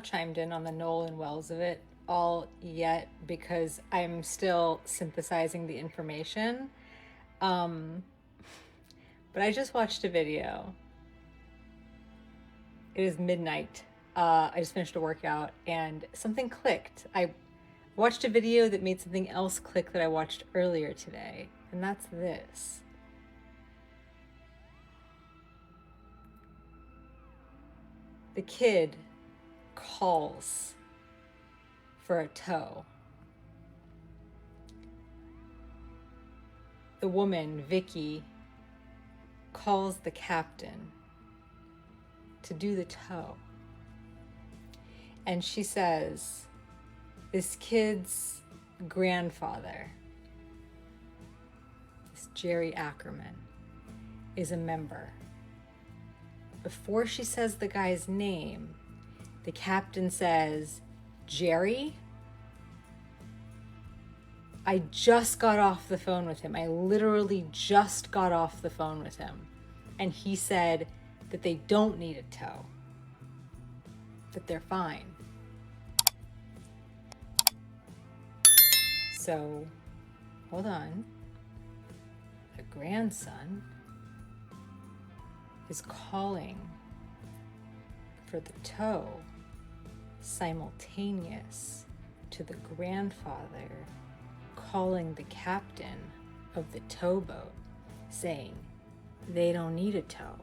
chimed in on the Nolan Wells of it all yet because I'm still synthesizing the information. But I just watched a video. It is midnight. I just finished a workout and something clicked. I watched a video that made something else click that I watched earlier today, and that's this. The kid calls for a tow. The woman, Vicky, calls the captain to do the tow. And she says, this kid's grandfather, this Jerry Ackerman, is a member. Before she says the guy's name, the captain says, Jerry? I just got off the phone with him. I literally just got off the phone with him. And he said that they don't need a tow, that they're fine. So, hold on. The grandson is calling for the tow simultaneous to the grandfather calling the captain of the towboat saying they don't need a tow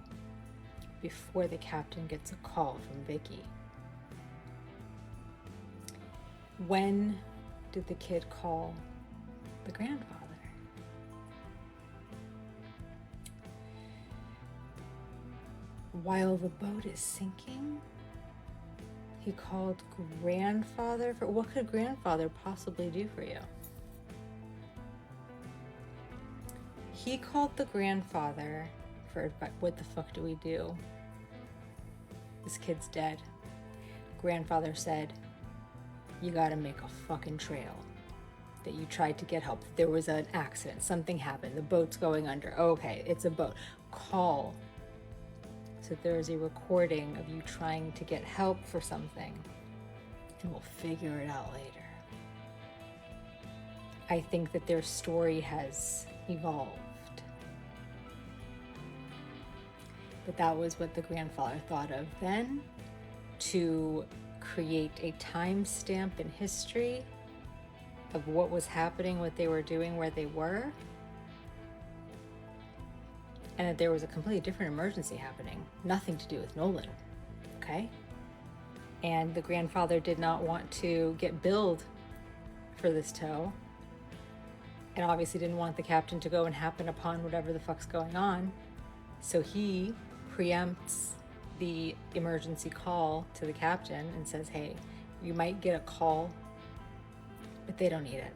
before the captain gets a call from Vicky. When did the kid call the grandfather? While the boat is sinking? He called grandfather for what could grandfather possibly do for you? He called the grandfather for advice. What the fuck do we do? This kid's dead. Grandfather said, you gotta make a fucking trail. That you tried to get help. There was an accident. Something happened. The boat's going under. Okay, it's a boat. Call. So there is a recording of you trying to get help for something. And we'll figure it out later. I think that their story has evolved. But that was what the grandfather thought of then, to create a timestamp in history of what was happening, what they were doing, where they were, and that there was a completely different emergency happening, nothing to do with Nolan, okay? And the grandfather did not want to get billed for this tow, and obviously didn't want the captain to go and happen upon whatever the fuck's going on, so he preempts the emergency call to the captain and says, hey, you might get a call, but they don't need it.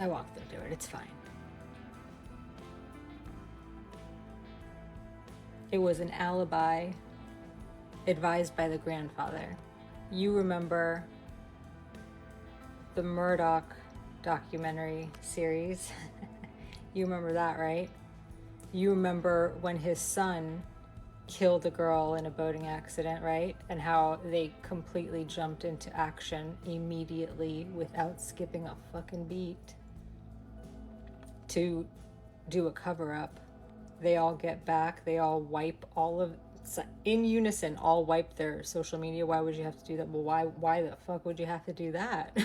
I walked them through it, it's fine. It was an alibi advised by the grandfather. You remember the Murdoch documentary series? You remember that, right? You remember when his son killed a girl in a boating accident, right? And how they completely jumped into action immediately without skipping a fucking beat to do a cover-up. They all get back, they all wipe all of, in unison, all wipe their social media. Why would you have to do that? Well, why the fuck would you have to do that?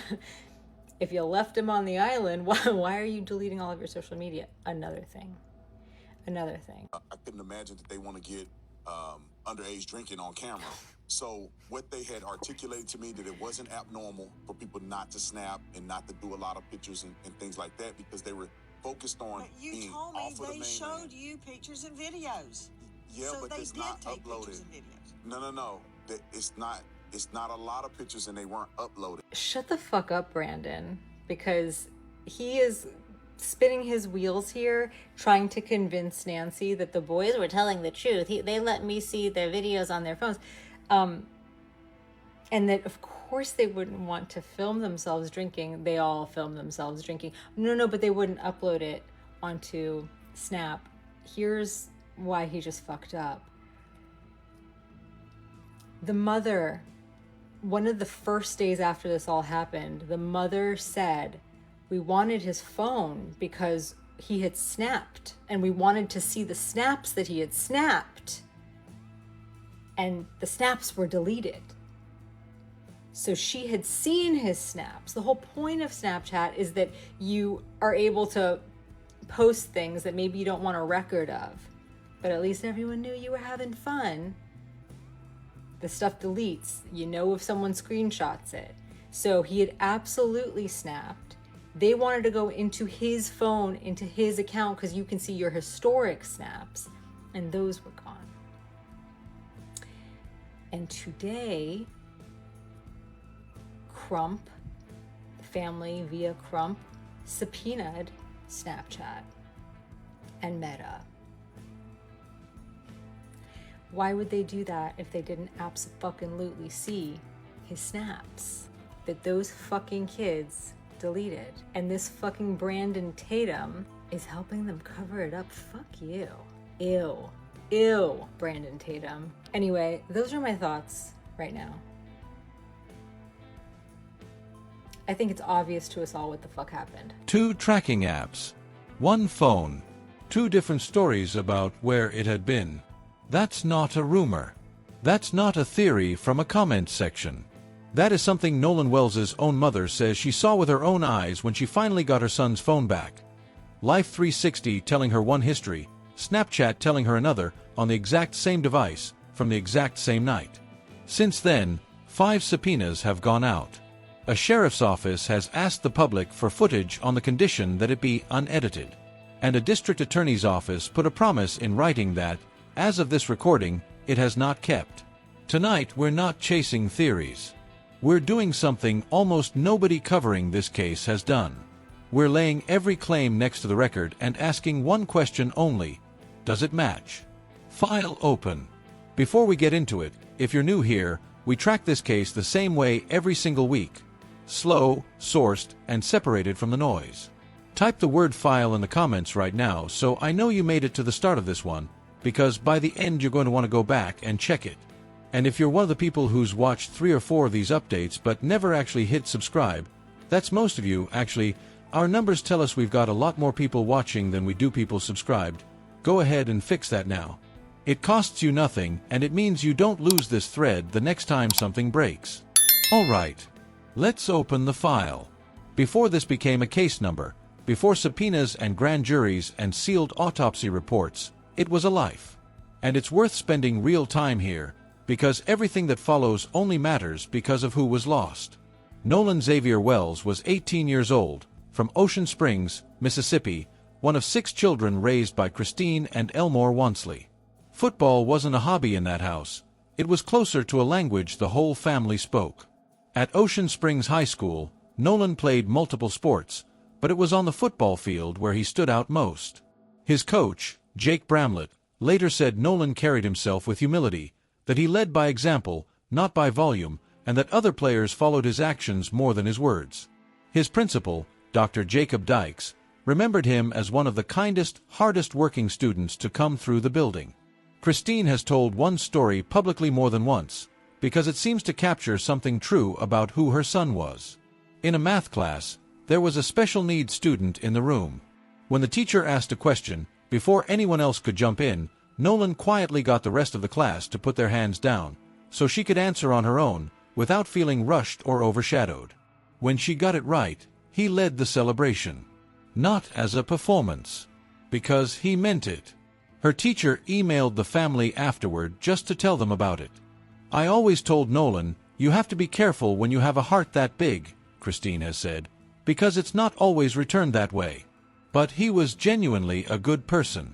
If you left him on the island, why are you deleting all of your social media? Another thing. I couldn't imagine that they want to get underage drinking on camera. So what they had articulated to me, that it wasn't abnormal for people not to snap and not to do a lot of pictures and things like that, because they were focused on But you being told me off of the they main showed man. you pictures and videos. Yeah, so but they it's did not take uploaded. pictures and videos. No. It's not a lot of pictures, and they weren't uploaded. Shut the fuck up, Brandon, because he is spinning his wheels here, trying to convince Nancy that the boys were telling the truth. They let me see their videos on their phones. And that, of course, they wouldn't want to film themselves drinking. They all film themselves drinking. No, but they wouldn't upload it onto Snap. Here's why he just fucked up. The mother one of the first days after this all happened, the mother said, we wanted his phone because he had snapped and we wanted to see the snaps that he had snapped. And the snaps were deleted. So she had seen his snaps. The whole point of Snapchat is that you are able to post things that maybe you don't want a record of, but at least everyone knew you were having fun. The stuff deletes. You know if someone screenshots it. So he had absolutely snapped. They wanted to go into his phone, into his account, because you can see your historic snaps, and those were gone. And today, Crump, the family via Crump, subpoenaed Snapchat and Meta. Why would they do that if they didn't abso-fucking-lutely see his snaps that those fucking kids deleted? And this fucking Brandon Tatum is helping them cover it up. Fuck you. Ew. Ew, Brandon Tatum. Anyway, those are my thoughts right now. I think it's obvious to us all what the fuck happened. 2 tracking apps, 1 phone, 2 different stories about where it had been. That's not a rumor. That's not a theory from a comment section. That is something Nolan Wells' own mother says she saw with her own eyes when she finally got her son's phone back. Life 360 telling her one history, Snapchat telling her another, on the exact same device, from the exact same night. Since then, 5 subpoenas have gone out. A sheriff's office has asked the public for footage on the condition that it be unedited. And a district attorney's office put a promise in writing that, as of this recording, it has not kept. Tonight we're not chasing theories. We're doing something almost nobody covering this case has done. We're laying every claim next to the record and asking one question only: does it match? File open. Before we get into it, if you're new here, we track this case the same way every single week. Slow, sourced, and separated from the noise. Type the word file in the comments right now so I know you made it to the start of this one, because by the end you're going to want to go back and check it. And if you're one of the people who's watched 3 or 4 of these updates but never actually hit subscribe, that's most of you, actually. Our numbers tell us we've got a lot more people watching than we do people subscribed. Go ahead and fix that now. It costs you nothing, and it means you don't lose this thread the next time something breaks. Alright, let's open the file. Before this became a case number, before subpoenas and grand juries and sealed autopsy reports, it was a life. And it's worth spending real time here, because everything that follows only matters because of who was lost. Nolan Xavier Wells was 18 years old, from Ocean Springs, Mississippi, one of 6 children raised by Christine and Elmore Wansley. Football wasn't a hobby in that house. It was closer to a language the whole family spoke. At Ocean Springs High School, Nolan played multiple sports, but it was on the football field where he stood out most. His coach, Jake Bramlett, later said Nolan carried himself with humility, that he led by example, not by volume, and that other players followed his actions more than his words. His principal, Dr. Jacob Dykes, remembered him as one of the kindest, hardest-working students to come through the building. Christine has told one story publicly more than once, because it seems to capture something true about who her son was. In a math class, there was a special needs student in the room. When the teacher asked a question, before anyone else could jump in, Nolan quietly got the rest of the class to put their hands down, so she could answer on her own, without feeling rushed or overshadowed. When she got it right, he led the celebration. Not as a performance. Because he meant it. Her teacher emailed the family afterward just to tell them about it. I always told Nolan, you have to be careful when you have a heart that big, Christine has said, because it's not always returned that way. But he was genuinely a good person.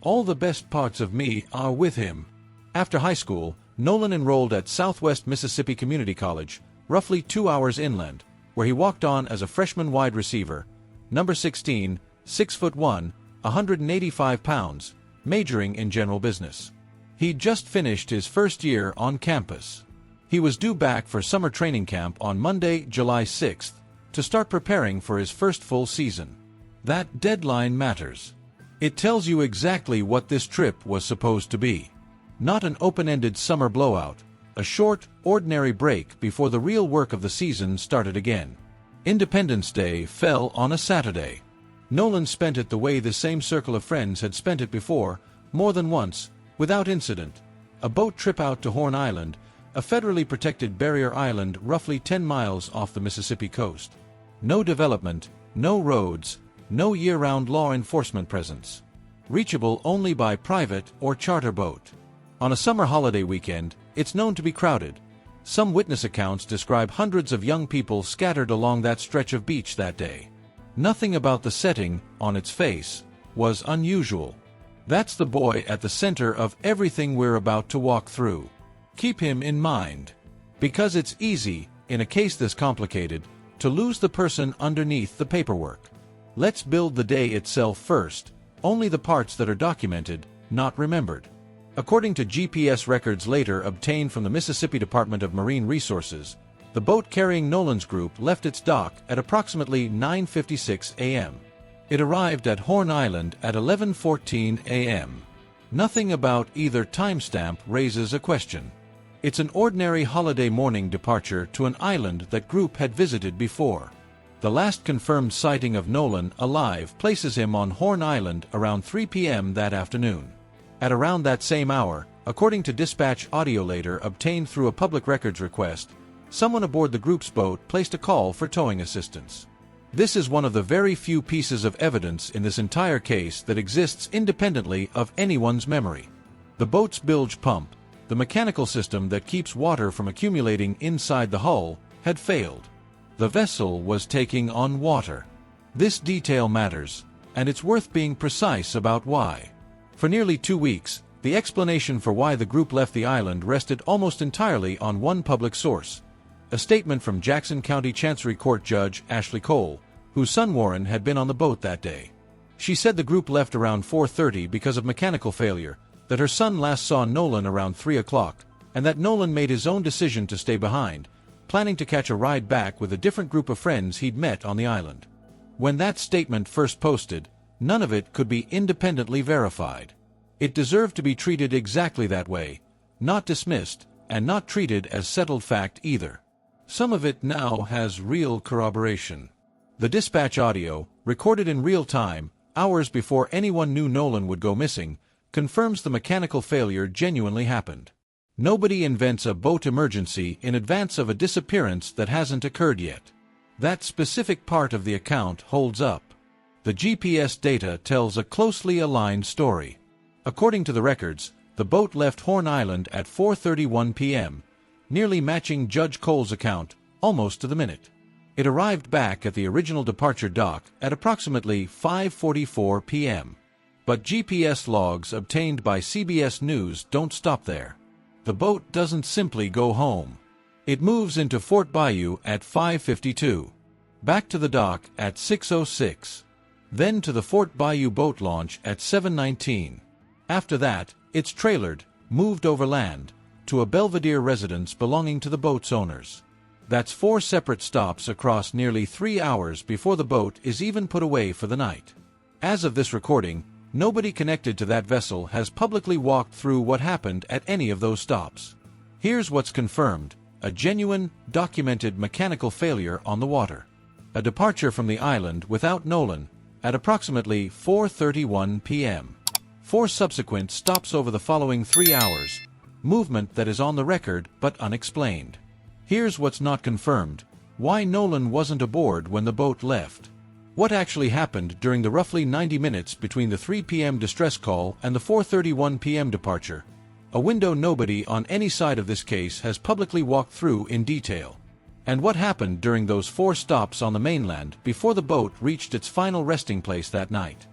All the best parts of me are with him. After high school, Nolan enrolled at Southwest Mississippi Community College, roughly 2 hours inland, where he walked on as a freshman wide receiver, number 16, 6'1", 185 pounds, majoring in general business. He'd just finished his first year on campus. He was due back for summer training camp on Monday, July 6th, to start preparing for his first full season. That deadline matters. It tells you exactly what this trip was supposed to be. Not an open-ended summer blowout, a short, ordinary break before the real work of the season started again. Independence Day fell on a Saturday. Nolan spent it the way the same circle of friends had spent it before, more than once, without incident. A boat trip out to Horn Island, a federally protected barrier island roughly 10 miles off the Mississippi coast. No development, no roads, no year-round law enforcement presence. Reachable only by private or charter boat. On a summer holiday weekend, it's known to be crowded. Some witness accounts describe hundreds of young people scattered along that stretch of beach that day. Nothing about the setting, on its face, was unusual. That's the boy at the center of everything we're about to walk through. Keep him in mind. Because it's easy, in a case this complicated, to lose the person underneath the paperwork. Let's build the day itself first, only the parts that are documented, not remembered. According to GPS records later obtained from the Mississippi Department of Marine Resources, the boat carrying Nolan's group left its dock at approximately 9:56 a.m. It arrived at Horn Island at 11:14 a.m. Nothing about either timestamp raises a question. It's an ordinary holiday morning departure to an island that group had visited before. The last confirmed sighting of Nolan alive places him on Horn Island around 3 p.m. that afternoon. At around that same hour, according to dispatch audio later obtained through a public records request, someone aboard the group's boat placed a call for towing assistance. This is one of the very few pieces of evidence in this entire case that exists independently of anyone's memory. The boat's bilge pump, the mechanical system that keeps water from accumulating inside the hull, had failed. The vessel was taking on water. This detail matters, and it's worth being precise about why. For nearly 2 weeks, the explanation for why the group left the island rested almost entirely on one public source. A statement from Jackson County Chancery Court Judge Ashley Cole, whose son Warren had been on the boat that day. She said the group left around 4:30 because of mechanical failure, that her son last saw Nolan around 3 o'clock, and that Nolan made his own decision to stay behind, planning to catch a ride back with a different group of friends he'd met on the island. When that statement first posted, none of it could be independently verified. It deserved to be treated exactly that way, not dismissed, and not treated as settled fact either. Some of it now has real corroboration. The dispatch audio, recorded in real time, hours before anyone knew Nolan would go missing, confirms the mechanical failure genuinely happened. Nobody invents a boat emergency in advance of a disappearance that hasn't occurred yet. That specific part of the account holds up. The GPS data tells a closely aligned story. According to the records, the boat left Horn Island at 4:31 p.m., nearly matching Judge Cole's account, almost to the minute. It arrived back at the original departure dock at approximately 5:44 p.m. But GPS logs obtained by CBS News don't stop there. The boat doesn't simply go home. It moves into Fort Bayou at 5:52, back to the dock at 6:06, then to the Fort Bayou boat launch at 7:19. After that, it's trailered, moved overland, to a Belvedere residence belonging to the boat's owners. That's 4 separate stops across nearly 3 hours before the boat is even put away for the night. As of this recording, nobody connected to that vessel has publicly walked through what happened at any of those stops. Here's what's confirmed: a genuine, documented mechanical failure on the water. A departure from the island without Nolan at approximately 4:31 p.m. 4 subsequent stops over the following 3 hours. Movement that is on the record but unexplained. Here's what's not confirmed: why Nolan wasn't aboard when the boat left. What actually happened during the roughly 90 minutes between the 3 p.m. distress call and the 4:31 p.m. departure? A window nobody on any side of this case has publicly walked through in detail. And what happened during those 4 stops on the mainland before the boat reached its final resting place that night?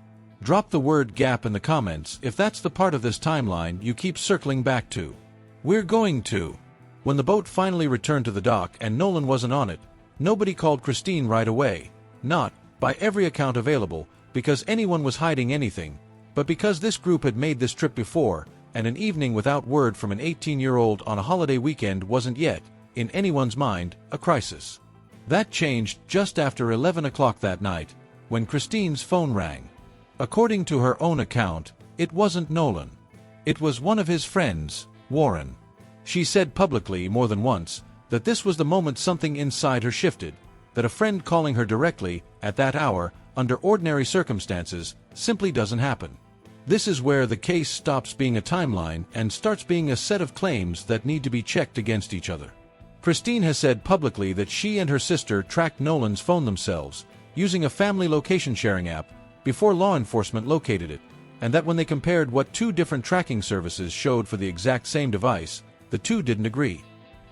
Drop the word gap in the comments if that's the part of this timeline you keep circling back to. We're going to. When the boat finally returned to the dock and Nolan wasn't on it, nobody called Christine right away. Not, by every account available, because anyone was hiding anything, but because this group had made this trip before, and an evening without word from an 18-year-old on a holiday weekend wasn't yet, in anyone's mind, a crisis. That changed just after 11 o'clock that night, when Christine's phone rang. According to her own account, it wasn't Nolan. It was one of his friends, Warren. She said publicly more than once that this was the moment something inside her shifted, that a friend calling her directly, at that hour, under ordinary circumstances, simply doesn't happen. This is where the case stops being a timeline and starts being a set of claims that need to be checked against each other. Christine has said publicly that she and her sister tracked Nolan's phone themselves, using a family location sharing app, before law enforcement located it, and that when they compared what two different tracking services showed for the exact same device, the two didn't agree.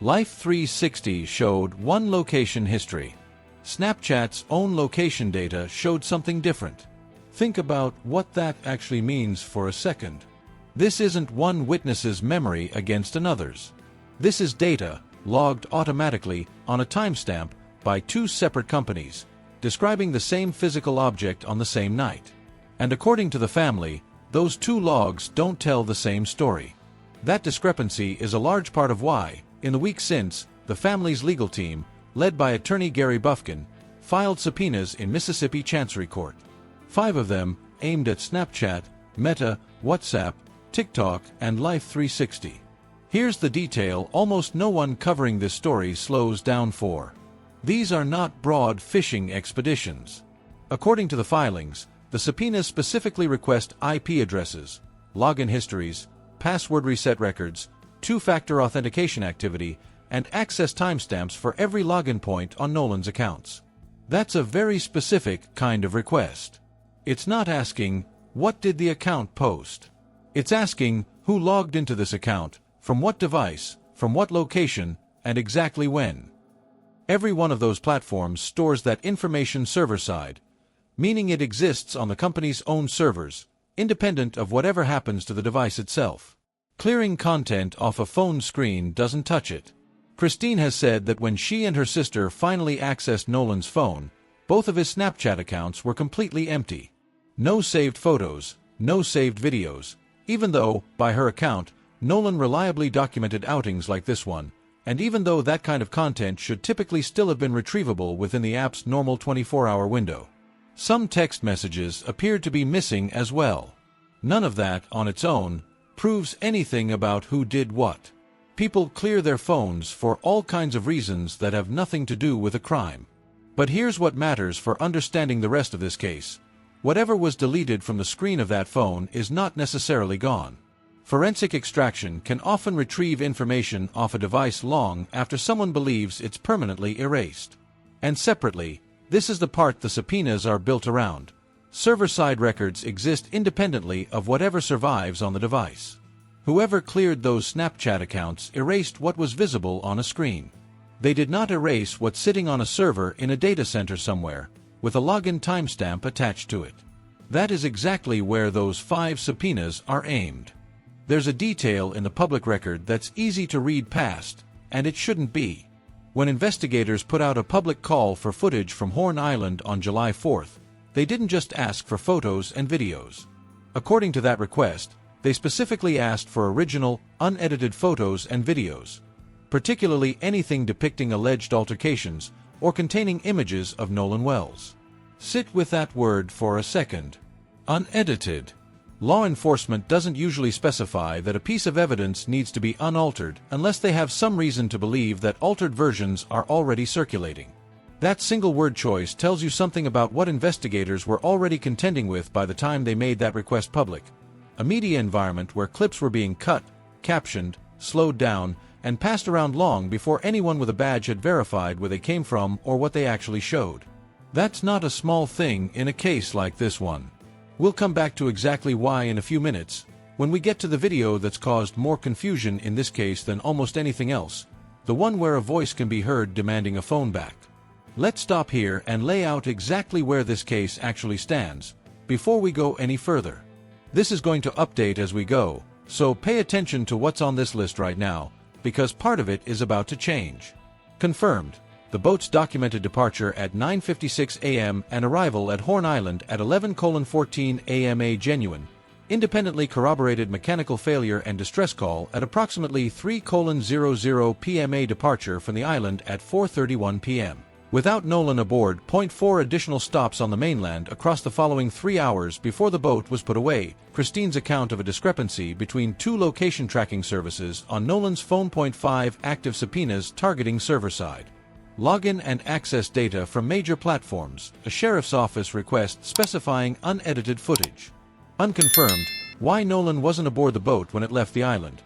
Life 360 showed one location history. Snapchat's own location data showed something different. Think about what that actually means for a second. This isn't one witness's memory against another's. This is data logged automatically on a timestamp by two separate companies, describing the same physical object on the same night. And according to the family, those two logs don't tell the same story. That discrepancy is a large part of why, in the week since, the family's legal team, led by attorney Gary Bufkin, filed subpoenas in Mississippi Chancery Court. 5 of them aimed at Snapchat, Meta, WhatsApp, TikTok, and Life 360. Here's the detail almost no one covering this story slows down for. These are not broad phishing expeditions. According to the filings, the subpoenas specifically request IP addresses, login histories, password reset records, two-factor authentication activity, and access timestamps for every login point on Nolan's accounts. That's a very specific kind of request. It's not asking, what did the account post? It's asking, who logged into this account, from what device, from what location, and exactly when. Every one of those platforms stores that information server-side, meaning it exists on the company's own servers, independent of whatever happens to the device itself. Clearing content off a phone screen doesn't touch it. Christine has said that when she and her sister finally accessed Nolan's phone, both of his Snapchat accounts were completely empty. No saved photos, no saved videos, even though, by her account, Nolan reliably documented outings like this one, and even though that kind of content should typically still have been retrievable within the app's normal 24-hour window. Some text messages appeared to be missing as well. None of that, on its own, proves anything about who did what. People clear their phones for all kinds of reasons that have nothing to do with a crime. But here's what matters for understanding the rest of this case. Whatever was deleted from the screen of that phone is not necessarily gone. Forensic extraction can often retrieve information off a device long after someone believes it's permanently erased. And separately, this is the part the subpoenas are built around. Server-side records exist independently of whatever survives on the device. Whoever cleared those Snapchat accounts erased what was visible on a screen. They did not erase what's sitting on a server in a data center somewhere, with a login timestamp attached to it. That is exactly where those 5 subpoenas are aimed. There's a detail in the public record that's easy to read past, and it shouldn't be. When investigators put out a public call for footage from Horn Island on July 4th, they didn't just ask for photos and videos. According to that request, they specifically asked for original, unedited photos and videos, particularly anything depicting alleged altercations or containing images of Nolan Wells. Sit with that word for a second. Unedited. Law enforcement doesn't usually specify that a piece of evidence needs to be unaltered unless they have some reason to believe that altered versions are already circulating. That single word choice tells you something about what investigators were already contending with by the time they made that request public. A media environment where clips were being cut, captioned, slowed down, and passed around long before anyone with a badge had verified where they came from or what they actually showed. That's not a small thing in a case like this one. We'll come back to exactly why in a few minutes, when we get to the video that's caused more confusion in this case than almost anything else, the one where a voice can be heard demanding a phone back. Let's stop here and lay out exactly where this case actually stands, before we go any further. This is going to update as we go, so pay attention to what's on this list right now, because part of it is about to change. Confirmed. The boat's documented departure at 9:56 a.m. and arrival at Horn Island at 11:14 a.m. A genuine, independently corroborated mechanical failure and distress call at approximately 3:00 p.m. A departure from the island at 4:31 p.m. Without Nolan aboard, 0.4 additional stops on the mainland across the following 3 hours before the boat was put away. Christine's account of a discrepancy between two location tracking services on Nolan's phone. 0.5 active subpoenas targeting server side. Login and access data from major platforms. A sheriff's office request specifying unedited footage. Unconfirmed, why Nolan wasn't aboard the boat when it left the island.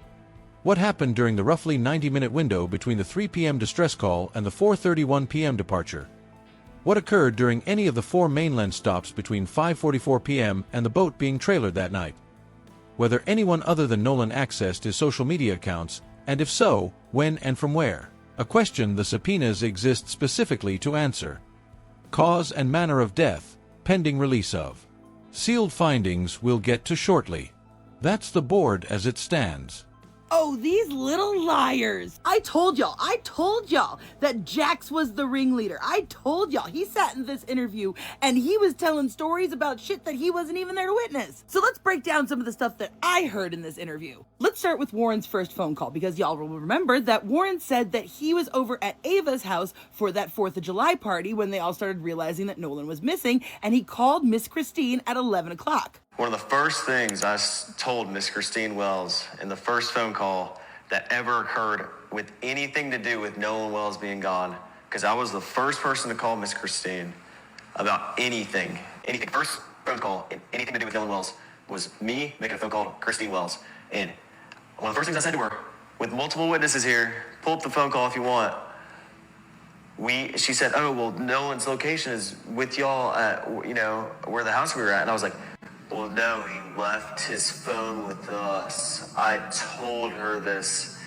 What happened during the roughly 90-minute window between the 3 p.m. distress call and the 4:31 p.m. departure? What occurred during any of the 4 mainland stops between 5:44 p.m. and the boat being trailered that night? Whether anyone other than Nolan accessed his social media accounts, and if so, when and from where? A question the subpoenas exist specifically to answer. Cause and manner of death, pending release of. Sealed findings we'll get to shortly. That's the board as it stands. Oh, these little liars. I told y'all that Jax was the ringleader. I told y'all. He sat in this interview and he was telling stories about shit that he wasn't even there to witness. So let's break down some of the stuff that I heard in this interview. Let's start with Warren's first phone call, because y'all will remember that Warren said that he was over at Ava's house for that 4th of July party when they all started realizing that Nolan was missing, and he called Miss Christine at 11 o'clock. One of the first things I told Miss Christine Wells in the first phone call that ever occurred with anything to do with Nolan Wells being gone, because I was the first person to call Miss Christine about anything. First phone call, anything to do with Nolan Wells, was me making a phone call to Christine Wells. And one of the first things I said to her, with multiple witnesses here, pull up the phone call if you want. She said, oh, well, Nolan's location is with y'all at, where the house we were at. And I was like, well, no, he left his phone with us. I told her this.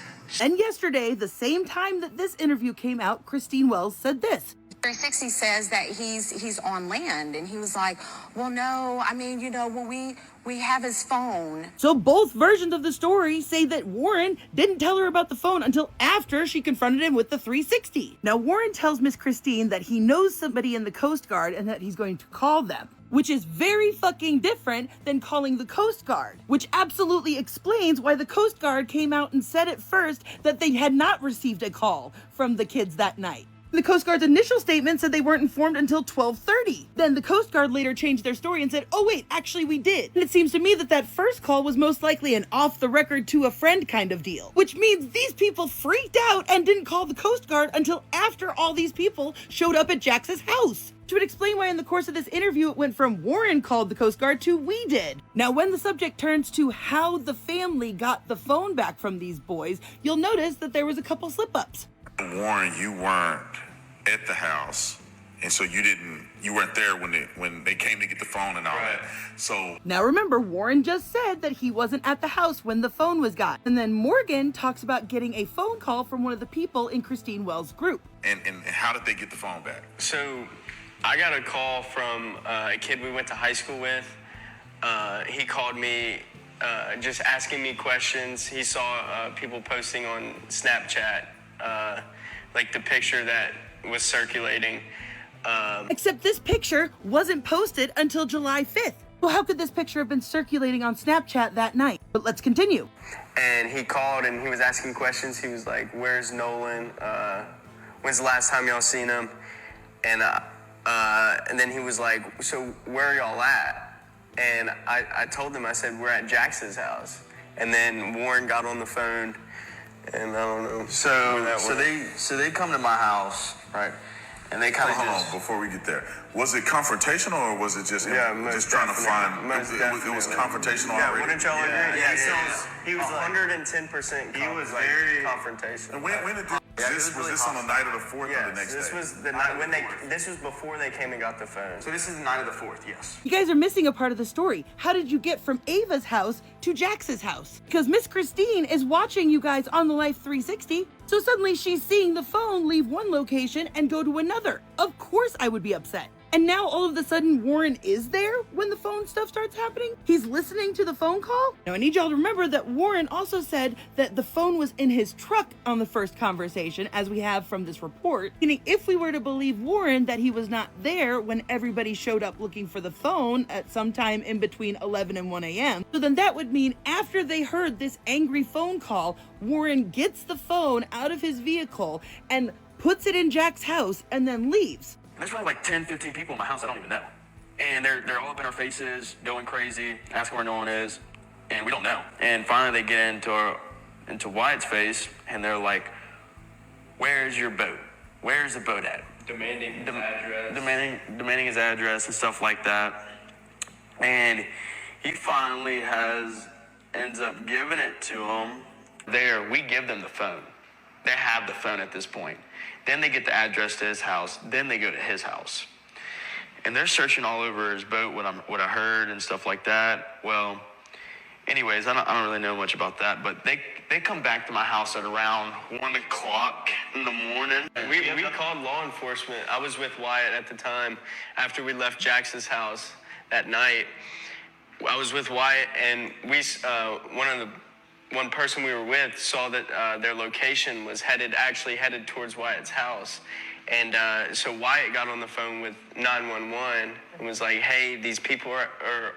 And yesterday, the same time that this interview came out, Christine Wells said this. 360 says that he's on land, and he was like, well, no, I mean, we have his phone. So both versions of the story say that Warren didn't tell her about the phone until after she confronted him with the 360. Now, Warren tells Miss Christine that he knows somebody in the Coast Guard and that he's going to call them, which is very fucking different than calling the Coast Guard, which absolutely explains why the Coast Guard came out and said at first that they had not received a call from the kids that night. The Coast Guard's initial statement said they weren't informed until 12:30. Then the Coast Guard later changed their story and said, oh wait, actually we did. And it seems to me that that first call was most likely an off-the-record to a friend kind of deal, which means these people freaked out and didn't call the Coast Guard until after all these people showed up at Jax's house. Which would explain why in the course of this interview it went from Warren called the Coast Guard to we did. Now, when the subject turns to how the family got the phone back from these boys, you'll notice that there was a couple slip-ups. Warren, you weren't at the house, and so you weren't there when they came to get the phone and all that. So now remember, Warren just said that he wasn't at the house when the phone was got. And then Morgan talks about getting a phone call from one of the people in Christine Wells' group. And how did they get the phone back? So I got a call from a kid we went to high school with. He called me just asking me questions. He saw people posting on Snapchat, like the picture that was circulating. Except this picture wasn't posted until July 5th. Well, how could this picture have been circulating on Snapchat that night? But let's continue. And he called and he was asking questions. He was like, where's Nolan? When's the last time y'all seen him? And then he was like, so where are y'all at? And I told him, I said, we're at Jax's house. And then Warren got on the phone, and I don't know. So they come to my house, right? And they kind of Hold on, before we get there. Was it confrontational or was it just just trying to find? It was confrontational already. Wouldn't y'all agree? He was 110%. He was very confrontational. And when did was this on the night of the 4th or the next day? This was the night when this was before they came and got the phone. So this is the night of the 4th, yes. You guys are missing a part of the story. How did you get from Ava's house to Jax's house? Because Miss Christine is watching you guys on the Life 360, so suddenly she's seeing the phone leave one location and go to another. Of course I would be upset. And now all of a sudden Warren is there when the phone stuff starts happening? He's listening to the phone call? Now I need y'all to remember that Warren also said that the phone was in his truck on the first conversation, as we have from this report. Meaning if we were to believe Warren that he was not there when everybody showed up looking for the phone at some time in between 11 and 1 a.m., so then that would mean after they heard this angry phone call, Warren gets the phone out of his vehicle and puts it in Jack's house, and then leaves. And there's probably like 10, 15 people in my house I don't even know. And they're all up in our faces, going crazy, asking where Nolan is, and we don't know. And finally they get into Wyatt's face, and they're like, "Where's your boat? Where's the boat at?" Demanding his address. Demanding his address and stuff like that. And he finally ends up giving it to him. We give them the phone. They have the phone at this point. Then they get the address to his house. Then they go to his house. And they're searching all over his boat, what I heard and stuff like that. Well, anyways, I don't really know much about that, but they come back to my house at around 1 o'clock in the morning. We called law enforcement. I was with Wyatt at the time after we left Jackson's house that night. I was with Wyatt, and one person we were with saw that their location was headed towards Wyatt's house. And so Wyatt got on the phone with 911 and was like, "Hey, these people are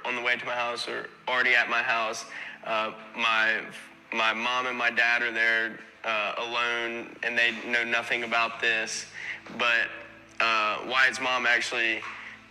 on the way to my house, or already at my house. My mom and my dad are there alone, and they know nothing about this." But Wyatt's mom actually,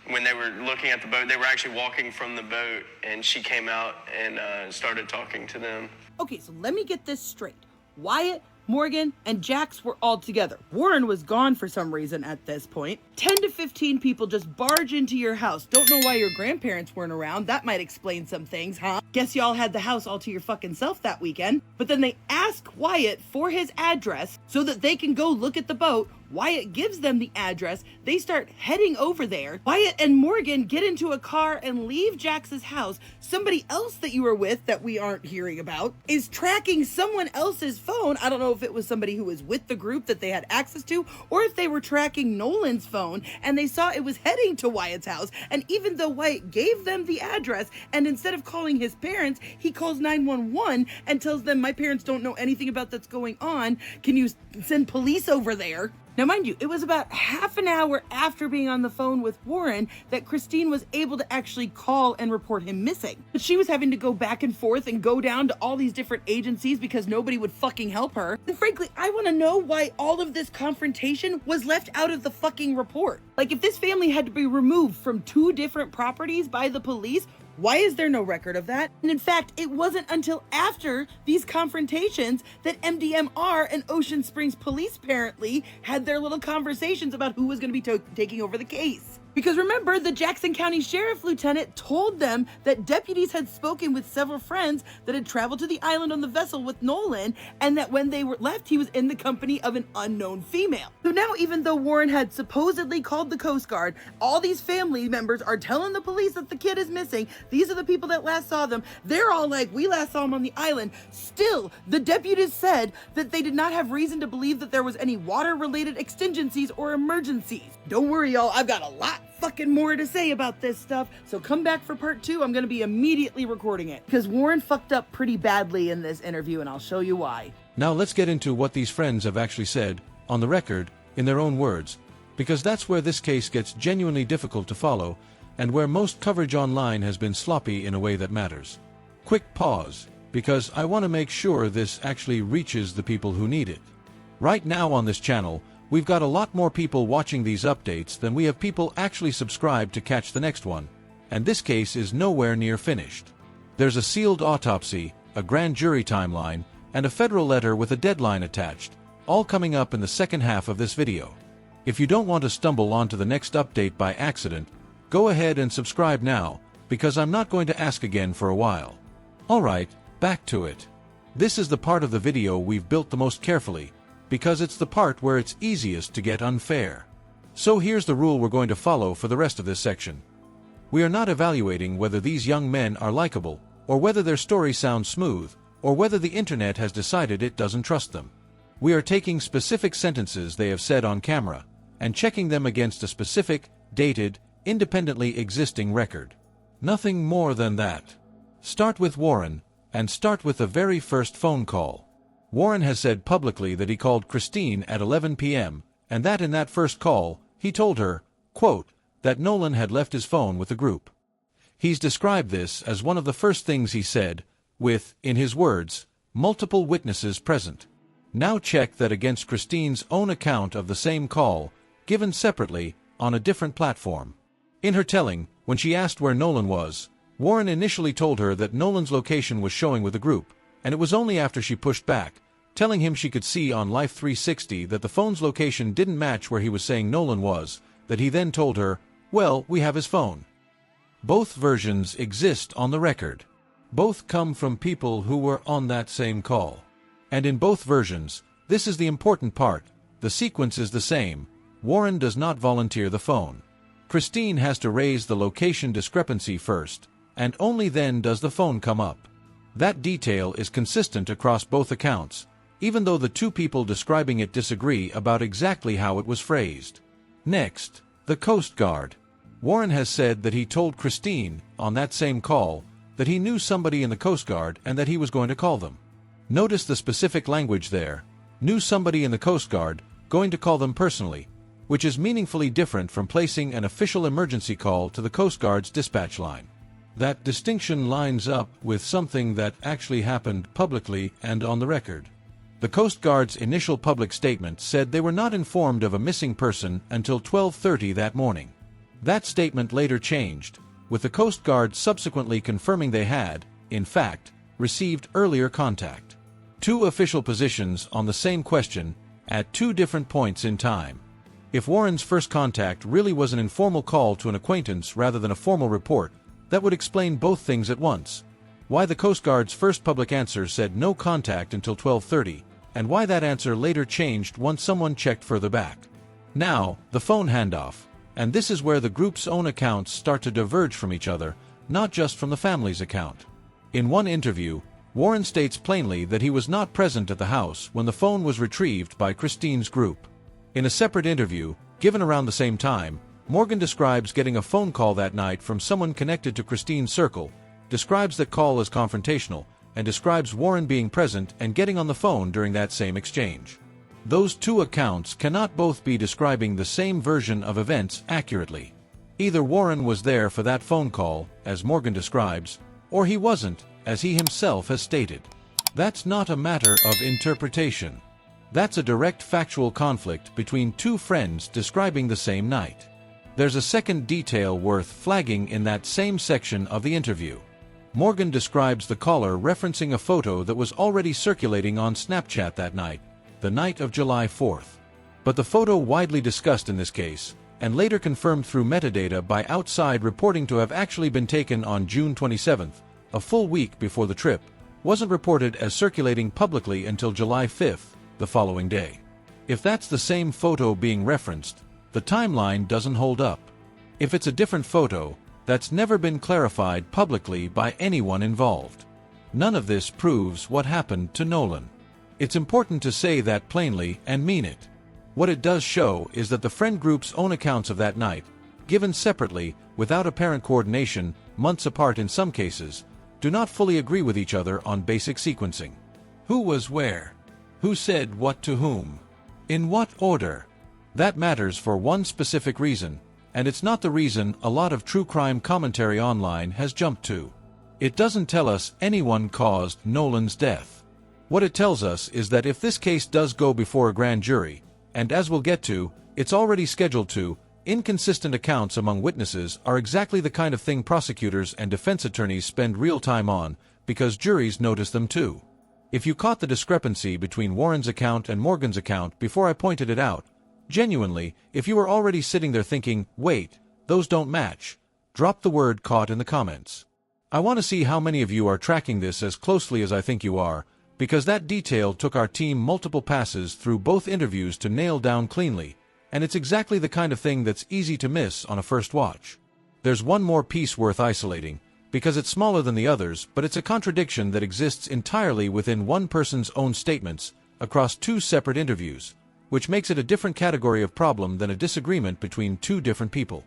when they were looking at the boat, they were actually walking from the boat, and she came out and started talking to them. Okay, so let me get this straight. Wyatt, Morgan, and Jax were all together. Warren was gone for some reason at this point. 10 to 15 people just barge into your house. Don't know why your grandparents weren't around. That might explain some things, huh? Guess y'all had the house all to your fucking self that weekend. But then they ask Wyatt for his address so that they can go look at the boat. Wyatt gives them the address. They start heading over there. Wyatt and Morgan get into a car and leave Jax's house. Somebody else that you were with that we aren't hearing about is tracking someone else's phone. I don't know if it was somebody who was with the group that they had access to, or if they were tracking Nolan's phone and they saw it was heading to Wyatt's house. And even though Wyatt gave them the address, and instead of calling his parents, he calls 911 and tells them, "My parents don't know anything about that's going on. Can you send police over there?" Now, mind you, it was about half an hour after being on the phone with Warren that Christine was able to actually call and report him missing. But she was having to go back and forth and go down to all these different agencies because nobody would fucking help her. And frankly, I want to know why all of this confrontation was left out of the fucking report. Like, if this family had to be removed from 2 different properties by the police, why is there no record of that? And in fact, it wasn't until after these confrontations that MDMR and Ocean Springs Police apparently had their little conversations about who was going to be taking over the case. Because remember, the Jackson County Sheriff Lieutenant told them that deputies had spoken with several friends that had traveled to the island on the vessel with Nolan, and that when they were left, he was in the company of an unknown female. So now, even though Warren had supposedly called the Coast Guard, all these family members are telling the police that the kid is missing. These are the people that last saw them. They're all like, "We last saw him on the island." Still, the deputies said that they did not have reason to believe that there was any water-related exigencies or emergencies. Don't worry, y'all. I've got a lot fucking more to say about this stuff, so come back for part 2. I'm gonna be immediately recording it because Warren fucked up pretty badly in this interview, and I'll show you why. Now let's get into what these friends have actually said, on the record, in their own words, because that's where this case gets genuinely difficult to follow, and where most coverage online has been sloppy in a way that matters. Quick pause, because I want to make sure this actually reaches the people who need it. Right now on this channel, we've got a lot more people watching these updates than we have people actually subscribed to catch the next one, and this case is nowhere near finished. There's a sealed autopsy, a grand jury timeline, and a federal letter with a deadline attached, all coming up in the second half of this video. If you don't want to stumble onto the next update by accident, go ahead and subscribe now, because I'm not going to ask again for a while. Alright, back to it. This is the part of the video we've built the most carefully, because it's the part where it's easiest to get unfair. So here's the rule we're going to follow for the rest of this section. We are not evaluating whether these young men are likable, or whether their story sounds smooth, or whether the internet has decided it doesn't trust them. We are taking specific sentences they have said on camera, and checking them against a specific, dated, independently existing record. Nothing more than that. Start with Warren, and start with the very first phone call. Warren has said publicly that he called Christine at 11 p.m., and that in that first call, he told her, quote, that Nolan had left his phone with the group. He's described this as one of the first things he said, with, in his words, multiple witnesses present. Now check that against Christine's own account of the same call, given separately, on a different platform. In her telling, when she asked where Nolan was, Warren initially told her that Nolan's location was showing with the group, and it was only after she pushed back, telling him she could see on Life 360 that the phone's location didn't match where he was saying Nolan was, that he then told her, "Well, we have his phone." Both versions exist on the record. Both come from people who were on that same call. And in both versions, this is the important part, the sequence is the same. Warren does not volunteer the phone. Christine has to raise the location discrepancy first, and only then does the phone come up. That detail is consistent across both accounts, even though the two people describing it disagree about exactly how it was phrased. Next, the Coast Guard. Warren has said that he told Christine, on that same call, that he knew somebody in the Coast Guard and that he was going to call them. Notice the specific language there, knew somebody in the Coast Guard, going to call them personally, which is meaningfully different from placing an official emergency call to the Coast Guard's dispatch line. That distinction lines up with something that actually happened publicly and on the record. The Coast Guard's initial public statement said they were not informed of a missing person until 12:30 that morning. That statement later changed, with the Coast Guard subsequently confirming they had, in fact, received earlier contact. Two official positions on the same question at two different points in time. If Warren's first contact really was an informal call to an acquaintance rather than a formal report, that would explain both things at once. Why the Coast Guard's first public answer said no contact until 12:30, and why that answer later changed once someone checked further back. Now, the phone handoff, and this is where the group's own accounts start to diverge from each other, not just from the family's account. In one interview, Warren states plainly that he was not present at the house when the phone was retrieved by Christine's group. In a separate interview, given around the same time, Morgan describes getting a phone call that night from someone connected to Christine's circle, describes that call as confrontational, and describes Warren being present and getting on the phone during that same exchange. Those two accounts cannot both be describing the same version of events accurately. Either Warren was there for that phone call, as Morgan describes, or he wasn't, as he himself has stated. That's not a matter of interpretation. That's a direct factual conflict between two friends describing the same night. There's a second detail worth flagging in that same section of the interview. Morgan describes the caller referencing a photo that was already circulating on Snapchat that night, the night of July 4th. But the photo widely discussed in this case, and later confirmed through metadata by Outside reporting to have actually been taken on June 27th, a full week before the trip, wasn't reported as circulating publicly until July 5th, the following day. If that's the same photo being referenced, the timeline doesn't hold up. If it's a different photo, that's never been clarified publicly by anyone involved. None of this proves what happened to Nolan. It's important to say that plainly and mean it. What it does show is that the friend group's own accounts of that night, given separately, without apparent coordination, months apart in some cases, do not fully agree with each other on basic sequencing. Who was where? Who said what to whom? In what order? That matters for one specific reason, and it's not the reason a lot of true crime commentary online has jumped to. It doesn't tell us anyone caused Nolan's death. What it tells us is that if this case does go before a grand jury, and as we'll get to, it's already scheduled to, inconsistent accounts among witnesses are exactly the kind of thing prosecutors and defense attorneys spend real time on, because juries notice them too. If you caught the discrepancy between Warren's account and Morgan's account before I pointed it out, genuinely, if you were already sitting there thinking, wait, those don't match, drop the word "caught" in the comments. I want to see how many of you are tracking this as closely as I think you are, because that detail took our team multiple passes through both interviews to nail down cleanly, and it's exactly the kind of thing that's easy to miss on a first watch. There's one more piece worth isolating, because it's smaller than the others, but it's a contradiction that exists entirely within one person's own statements across two separate interviews, which makes it a different category of problem than a disagreement between two different people.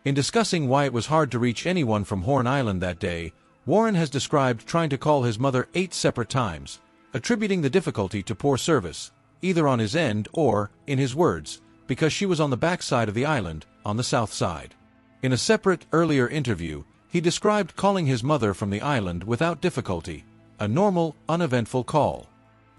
In discussing why it was hard to reach anyone from Horn Island that day, Warren has described trying to call his mother 8 separate times, attributing the difficulty to poor service, either on his end or, in his words, because she was on the back side of the island, on the south side. In a separate, earlier interview, he described calling his mother from the island without difficulty, a normal, uneventful call.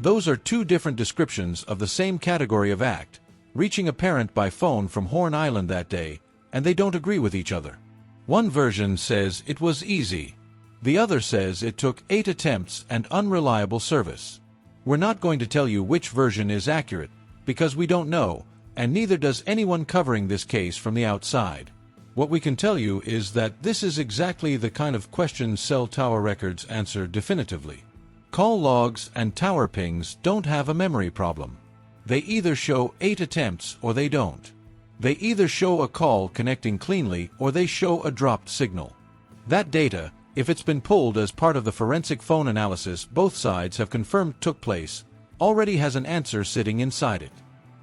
Those are two different descriptions of the same category of act, reaching a parent by phone from Horn Island that day, and they don't agree with each other. One version says it was easy. The other says it took 8 attempts and unreliable service. We're not going to tell you which version is accurate, because we don't know, and neither does anyone covering this case from the outside. What we can tell you is that this is exactly the kind of question cell tower records answer definitively. Call logs and tower pings don't have a memory problem. They either show 8 attempts or they don't. They either show a call connecting cleanly or they show a dropped signal. That data, if it's been pulled as part of the forensic phone analysis both sides have confirmed took place, already has an answer sitting inside it.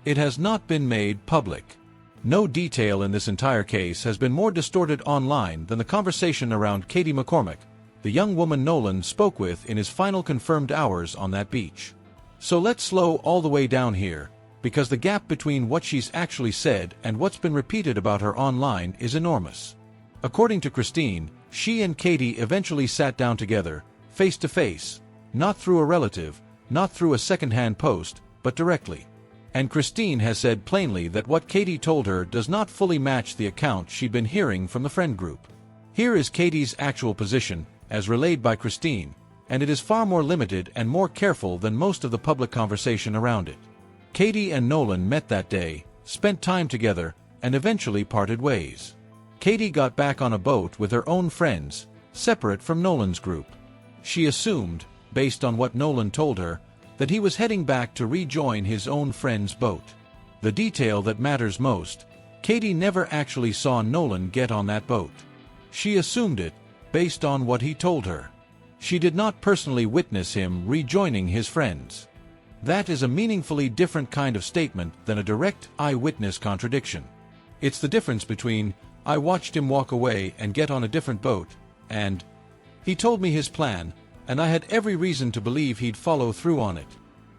It has not been made public. No detail in this entire case has been more distorted online than the conversation around Katie McCormick, the young woman Nolan spoke with in his final confirmed hours on that beach. So let's slow all the way down here, because the gap between what she's actually said and what's been repeated about her online is enormous. According to Christine, she and Katie eventually sat down together, face to face, not through a relative, not through a second-hand post, but directly. And Christine has said plainly that what Katie told her does not fully match the account she'd been hearing from the friend group. Here is Katie's actual position, as relayed by Christine, and it is far more limited and more careful than most of the public conversation around it. Katie and Nolan met that day, spent time together, and eventually parted ways. Katie got back on a boat with her own friends, separate from Nolan's group. She assumed, based on what Nolan told her, that he was heading back to rejoin his own friend's boat. The detail that matters most, Katie never actually saw Nolan get on that boat. She assumed it, based on what he told her. She did not personally witness him rejoining his friends. That is a meaningfully different kind of statement than a direct eyewitness contradiction. It's the difference between, "I watched him walk away and get on a different boat," and, "He told me his plan, and I had every reason to believe he'd follow through on it."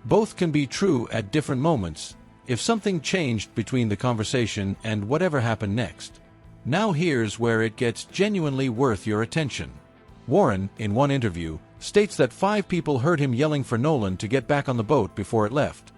Both can be true at different moments, if something changed between the conversation and whatever happened next. Now here's where it gets genuinely worth your attention. Warren, in one interview, states that 5 people heard him yelling for Nolan to get back on the boat before it left.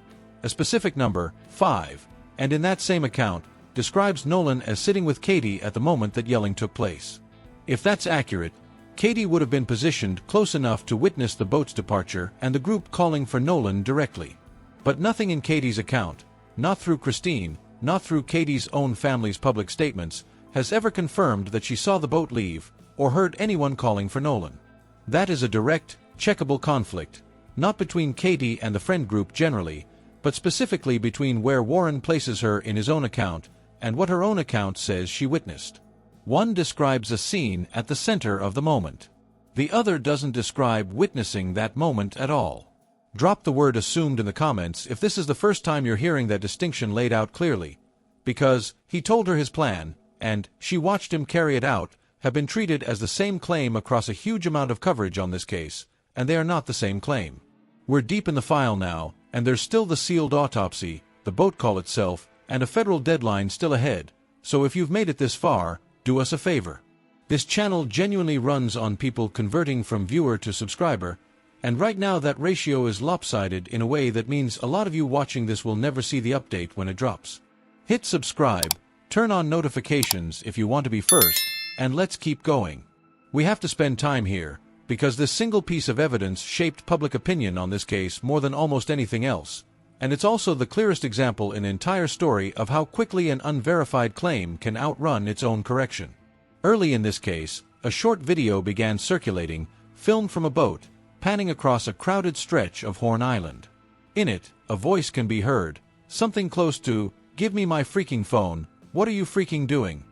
A specific number, 5, and in that same account, describes Nolan as sitting with Katie at the moment that yelling took place. If that's accurate, Katie would have been positioned close enough to witness the boat's departure and the group calling for Nolan directly. But nothing in Katie's account, not through Christine, not through Katie's own family's public statements, has ever confirmed that she saw the boat leave or heard anyone calling for Nolan. That is a direct, checkable conflict, not between Katie and the friend group generally, but specifically between where Warren places her in his own account and what her own account says she witnessed. One describes a scene at the center of the moment. The other doesn't describe witnessing that moment at all. Drop the word assumed in the comments if this is the first time you're hearing that distinction laid out clearly, because "he told her his plan" and "she watched him carry it out" have been treated as the same claim across a huge amount of coverage on this case, and they are not the same claim. We're deep in the file now, and there's still the sealed autopsy, the boat call itself, and a federal deadline still ahead, so if you've made it this far, do us a favor. This channel genuinely runs on people converting from viewer to subscriber, and right now that ratio is lopsided in a way that means a lot of you watching this will never see the update when it drops. Hit subscribe, turn on notifications if you want to be first, and let's keep going. We have to spend time here, because this single piece of evidence shaped public opinion on this case more than almost anything else, and it's also the clearest example in the entire story of how quickly an unverified claim can outrun its own correction. Early in this case, a short video began circulating, filmed from a boat, panning across a crowded stretch of Horn Island. In it, a voice can be heard, something close to, "Give me my freaking phone, what are you freaking doing?"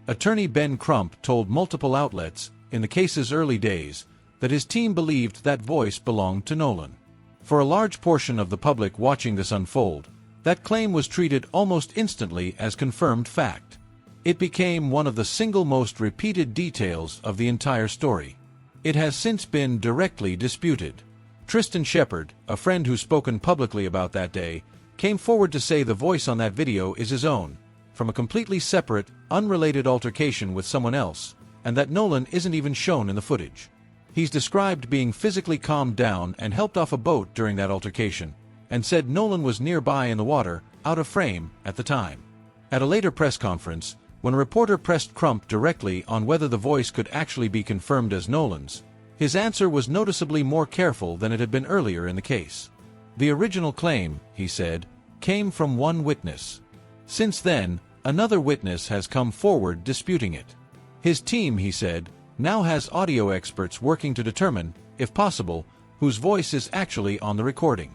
Attorney Ben Crump told multiple outlets, in the case's early days, that his team believed that voice belonged to Nolan. For a large portion of the public watching this unfold, that claim was treated almost instantly as confirmed fact. It became one of the single most repeated details of the entire story. It has since been directly disputed. Tristan Shepard, a friend who's spoken publicly about that day, came forward to say the voice on that video is his own, from a completely separate, unrelated altercation with someone else, and that Nolan isn't even shown in the footage. He's described being physically calmed down and helped off a boat during that altercation, and said Nolan was nearby in the water, out of frame, at the time. At a later press conference, when a reporter pressed Crump directly on whether the voice could actually be confirmed as Nolan's, his answer was noticeably more careful than it had been earlier in the case. The original claim, he said, came from one witness. Since then, another witness has come forward disputing it. His team, he said, now has audio experts working to determine, if possible, whose voice is actually on the recording.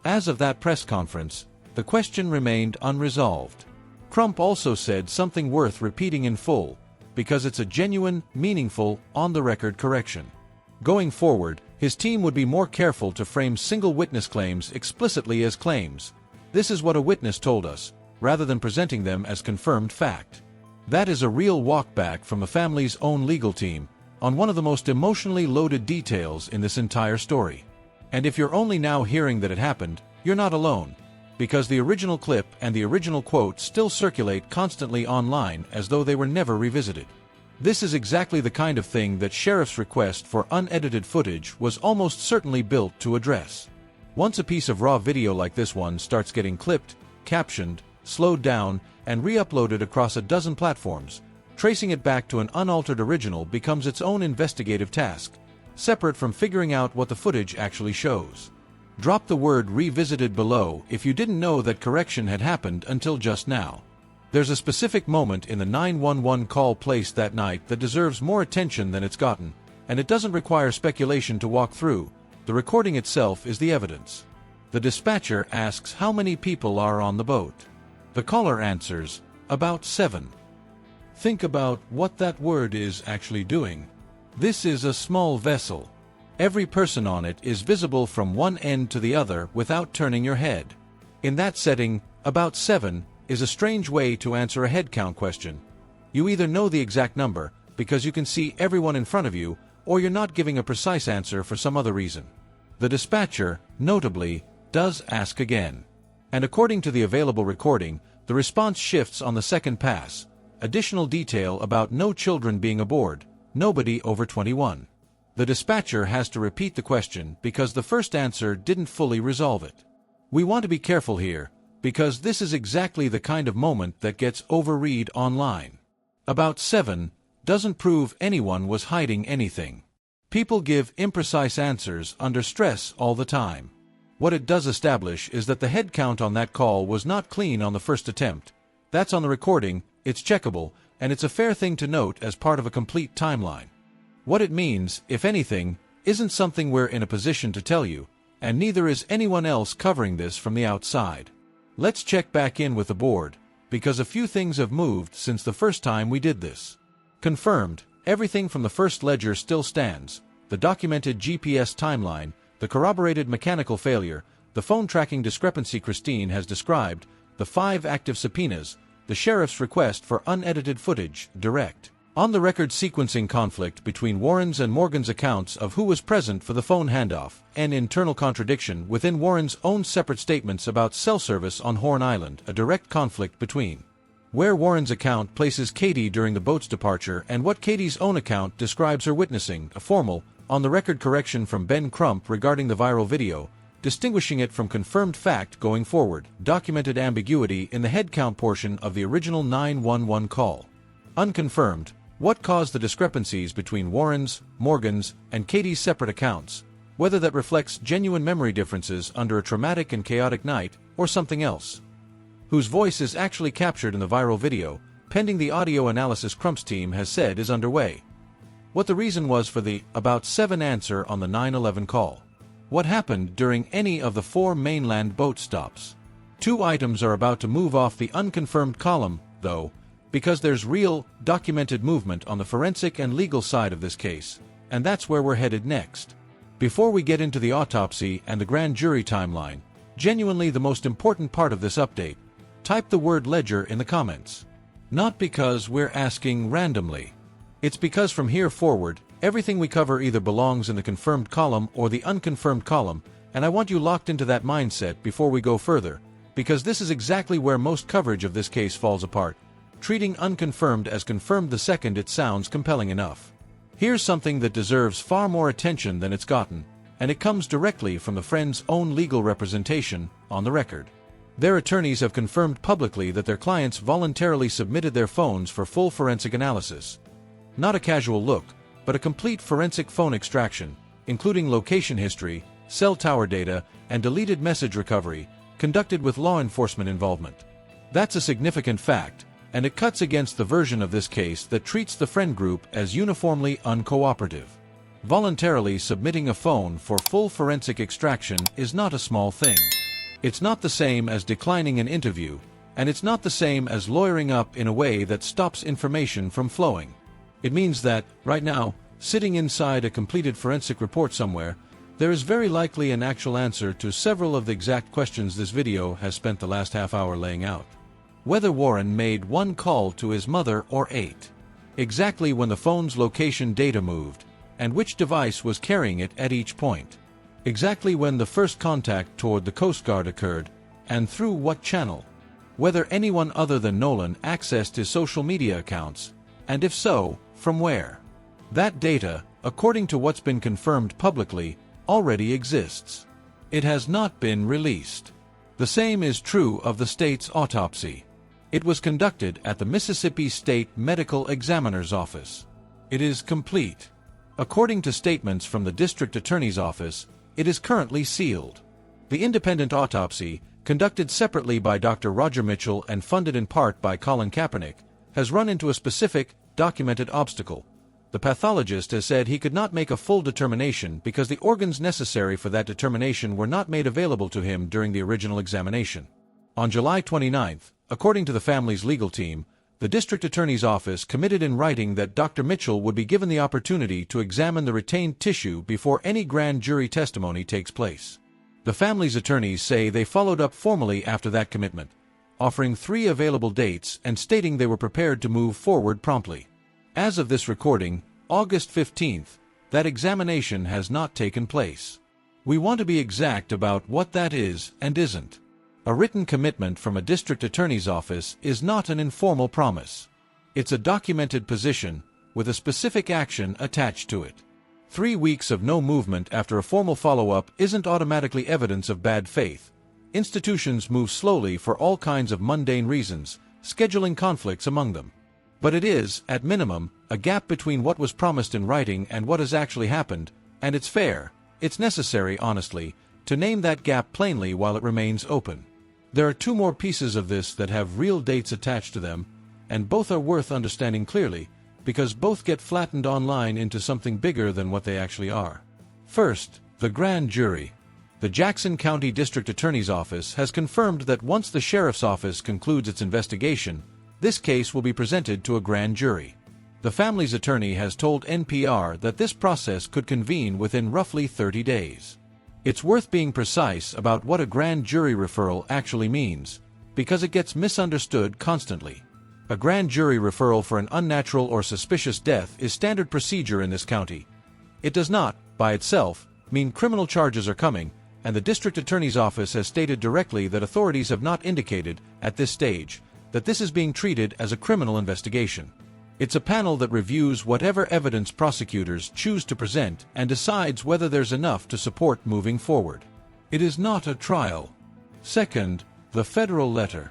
As of that press conference, the question remained unresolved. Crump also said something worth repeating in full, because it's a genuine, meaningful, on-the-record correction. Going forward, his team would be more careful to frame single witness claims explicitly as claims. This is what a witness told us, rather than presenting them as confirmed fact. That is a real walkback from the family's own legal team, on one of the most emotionally loaded details in this entire story. And if you're only now hearing that it happened, you're not alone, because the original clip and the original quote still circulate constantly online as though they were never revisited. This is exactly the kind of thing that Sheriff's request for unedited footage was almost certainly built to address. Once a piece of raw video like this one starts getting clipped, captioned, slowed down, and re-uploaded across a dozen platforms, tracing it back to an unaltered original becomes its own investigative task, separate from figuring out what the footage actually shows. Drop the word revisited below if you didn't know that correction had happened until just now. There's a specific moment in the 911 call placed that night that deserves more attention than it's gotten, and it doesn't require speculation to walk through. The recording itself is the evidence. The dispatcher asks how many people are on the boat. The caller answers, about 7. Think about what that word is actually doing. This is a small vessel. Every person on it is visible from one end to the other without turning your head. In that setting, about 7 is a strange way to answer a head count question. You either know the exact number, because you can see everyone in front of you, or you're not giving a precise answer for some other reason. The dispatcher, notably, does ask again. And according to the available recording, the response shifts on the second pass. Additional detail about no children being aboard, nobody over 21. The dispatcher has to repeat the question because the first answer didn't fully resolve it. We want to be careful here, because this is exactly the kind of moment that gets overread online. About 7 doesn't prove anyone was hiding anything. People give imprecise answers under stress all the time. What it does establish is that the head count on that call was not clean on the first attempt. That's on the recording, it's checkable, and it's a fair thing to note as part of a complete timeline. What it means, if anything, isn't something we're in a position to tell you, and neither is anyone else covering this from the outside. Let's check back in with the board, because a few things have moved since the first time we did this. Confirmed, everything from the first ledger still stands: the documented GPS timeline, the corroborated mechanical failure, the phone tracking discrepancy Christine has described, the 5 active subpoenas, the sheriff's request for unedited footage, direct on-the-record sequencing conflict between Warren's and Morgan's accounts of who was present for the phone handoff, and internal contradiction within Warren's own separate statements about cell service on Horn Island, a direct conflict between where Warren's account places Katie during the boat's departure and what Katie's own account describes her witnessing, a formal, on-the-record correction from Ben Crump regarding the viral video, distinguishing it from confirmed fact going forward, documented ambiguity in the head count portion of the original 911 call. Unconfirmed, what caused the discrepancies between Warren's, Morgan's, and Katie's separate accounts, whether that reflects genuine memory differences under a traumatic and chaotic night, or something else. Whose voice is actually captured in the viral video, pending the audio analysis Crump's team has said is underway. What the reason was for the about 7 answer on the 911 call. What happened during any of the 4 mainland boat stops. 2 items are about to move off the unconfirmed column, though, because there's real, documented movement on the forensic and legal side of this case, and that's where we're headed next. Before we get into the autopsy and the grand jury timeline, genuinely the most important part of this update, type the word ledger in the comments. Not because we're asking randomly. It's because from here forward, everything we cover either belongs in the confirmed column or the unconfirmed column, and I want you locked into that mindset before we go further, because this is exactly where most coverage of this case falls apart, treating unconfirmed as confirmed the second it sounds compelling enough. Here's something that deserves far more attention than it's gotten, and it comes directly from the friend's own legal representation on the record. Their attorneys have confirmed publicly that their clients voluntarily submitted their phones for full forensic analysis. Not a casual look, but a complete forensic phone extraction, including location history, cell tower data, and deleted message recovery, conducted with law enforcement involvement. That's a significant fact, and it cuts against the version of this case that treats the friend group as uniformly uncooperative. Voluntarily submitting a phone for full forensic extraction is not a small thing. It's not the same as declining an interview, and it's not the same as lawyering up in a way that stops information from flowing. It means that, right now, sitting inside a completed forensic report somewhere, there is very likely an actual answer to several of the exact questions this video has spent the last half hour laying out. Whether Warren made one call to his mother or 8. Exactly when the phone's location data moved, and which device was carrying it at each point. Exactly when the first contact toward the Coast Guard occurred, and through what channel. Whether anyone other than Nolan accessed his social media accounts, and if so, from where. That data, according to what's been confirmed publicly, already exists. It has not been released. The same is true of the state's autopsy. It was conducted at the Mississippi State Medical Examiner's Office. It is complete. According to statements from the District Attorney's Office, it is currently sealed. The independent autopsy, conducted separately by Dr. Roger Mitchell and funded in part by Colin Kaepernick, has run into a specific, documented obstacle. The pathologist has said he could not make a full determination because the organs necessary for that determination were not made available to him during the original examination. On July 29th, according to the family's legal team, the district attorney's office committed in writing that Dr. Mitchell would be given the opportunity to examine the retained tissue before any grand jury testimony takes place. The family's attorneys say they followed up formally after that commitment, offering 3 available dates and stating they were prepared to move forward promptly. As of this recording, August 15th, that examination has not taken place. We want to be exact about what that is and isn't. A written commitment from a district attorney's office is not an informal promise. It's a documented position, with a specific action attached to it. 3 weeks of no movement after a formal follow-up isn't automatically evidence of bad faith. Institutions move slowly for all kinds of mundane reasons, scheduling conflicts among them. But it is, at minimum, a gap between what was promised in writing and what has actually happened, and it's fair, it's necessary, honestly, to name that gap plainly while it remains open. There are 2 more pieces of this that have real dates attached to them, and both are worth understanding clearly, because both get flattened online into something bigger than what they actually are. First, the grand jury. The Jackson County District Attorney's Office has confirmed that once the Sheriff's Office concludes its investigation, this case will be presented to a grand jury. The family's attorney has told NPR that this process could convene within roughly 30 days. It's worth being precise about what a grand jury referral actually means, because it gets misunderstood constantly. A grand jury referral for an unnatural or suspicious death is standard procedure in this county. It does not, by itself, mean criminal charges are coming, and the district attorney's office has stated directly that authorities have not indicated, at this stage, that this is being treated as a criminal investigation. It's a panel that reviews whatever evidence prosecutors choose to present and decides whether there's enough to support moving forward. It is not a trial. Second, the federal letter.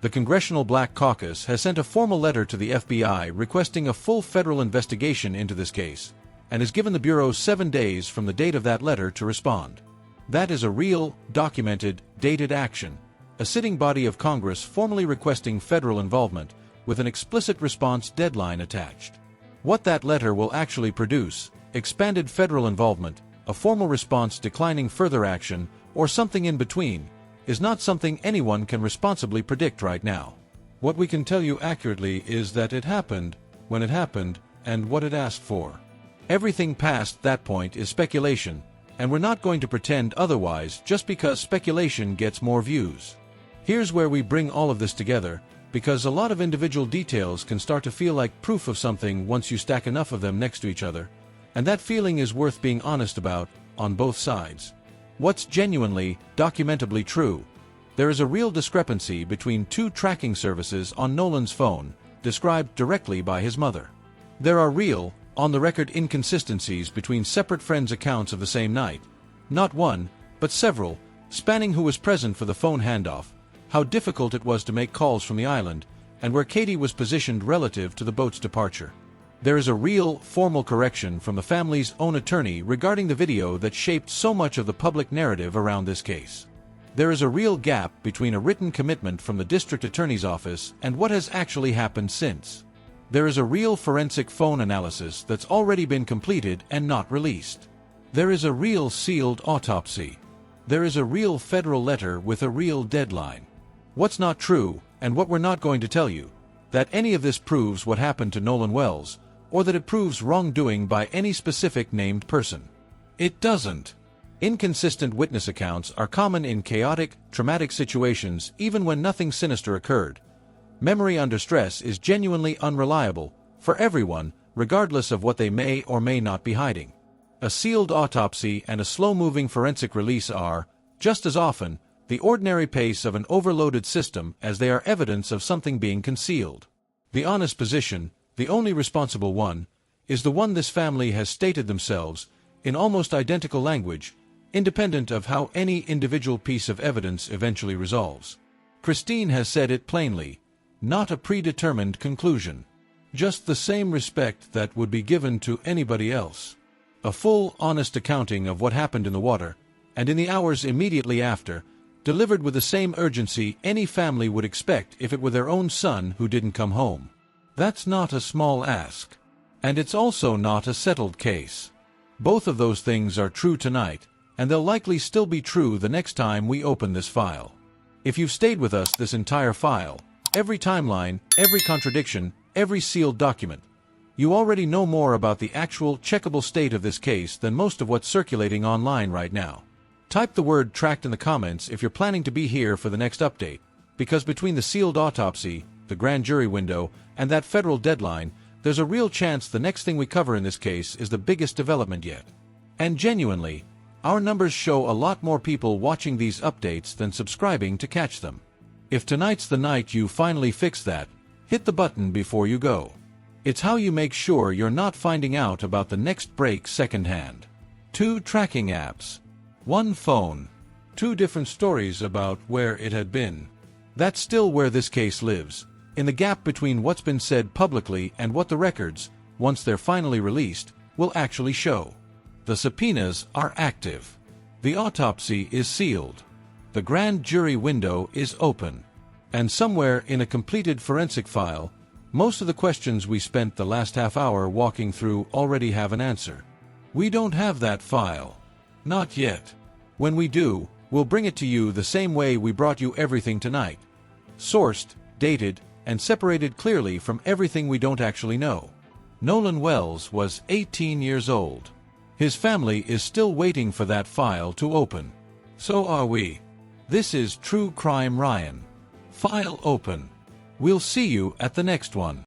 The Congressional Black Caucus has sent a formal letter to the FBI requesting a full federal investigation into this case, and has given the Bureau 7 days from the date of that letter to respond. That is a real, documented, dated action, a sitting body of Congress formally requesting federal involvement, with an explicit response deadline attached. What that letter will actually produce, expanded federal involvement, a formal response declining further action, or something in between, is not something anyone can responsibly predict right now. What we can tell you accurately is that it happened, when it happened, and what it asked for. Everything past that point is speculation, and we're not going to pretend otherwise just because speculation gets more views. Here's where we bring all of this together, because a lot of individual details can start to feel like proof of something once you stack enough of them next to each other, and that feeling is worth being honest about, on both sides. What's genuinely, documentably true? There is a real discrepancy between 2 tracking services on Nolan's phone, described directly by his mother. There are real, on-the-record inconsistencies between separate friends' accounts of the same night, not one, but several, spanning who was present for the phone handoff, how difficult it was to make calls from the island, and where Katie was positioned relative to the boat's departure. There is a real, formal correction from the family's own attorney regarding the video that shaped so much of the public narrative around this case. There is a real gap between a written commitment from the district attorney's office and what has actually happened since. There is a real forensic phone analysis that's already been completed and not released. There is a real sealed autopsy. There is a real federal letter with a real deadline. What's not true, and what we're not going to tell you, that any of this proves what happened to Nolan Wells, or that it proves wrongdoing by any specific named person. It doesn't. Inconsistent witness accounts are common in chaotic, traumatic situations even when nothing sinister occurred. Memory under stress is genuinely unreliable, for everyone, regardless of what they may or may not be hiding. A sealed autopsy and a slow-moving forensic release are, just as often, the ordinary pace of an overloaded system as they are evidence of something being concealed. The honest position, the only responsible one, is the one this family has stated themselves, in almost identical language, independent of how any individual piece of evidence eventually resolves. Christine has said it plainly, not a predetermined conclusion. Just the same respect that would be given to anybody else. A full, honest accounting of what happened in the water, and in the hours immediately after, delivered with the same urgency any family would expect if it were their own son who didn't come home. That's not a small ask. And it's also not a settled case. Both of those things are true tonight, and they'll likely still be true the next time we open this file. If you've stayed with us this entire file, every timeline, every contradiction, every sealed document, you already know more about the actual checkable state of this case than most of what's circulating online right now. Type the word tracked in the comments if you're planning to be here for the next update, because between the sealed autopsy, the grand jury window, and that federal deadline, there's a real chance the next thing we cover in this case is the biggest development yet. And genuinely, our numbers show a lot more people watching these updates than subscribing to catch them. If tonight's the night you finally fix that, hit the button before you go. It's how you make sure you're not finding out about the next break secondhand. 2 tracking apps. 1 phone. 2 different stories about where it had been. That's still where this case lives, in the gap between what's been said publicly and what the records, once they're finally released, will actually show. The subpoenas are active. The autopsy is sealed. The grand jury window is open. And somewhere in a completed forensic file, most of the questions we spent the last half hour walking through already have an answer. We don't have that file. Not yet. When we do, we'll bring it to you the same way we brought you everything tonight. Sourced, dated, and separated clearly from everything we don't actually know. Nolan Wells was 18 years old. His family is still waiting for that file to open. So are we. This is True Crime Ryan. File open. We'll see you at the next one.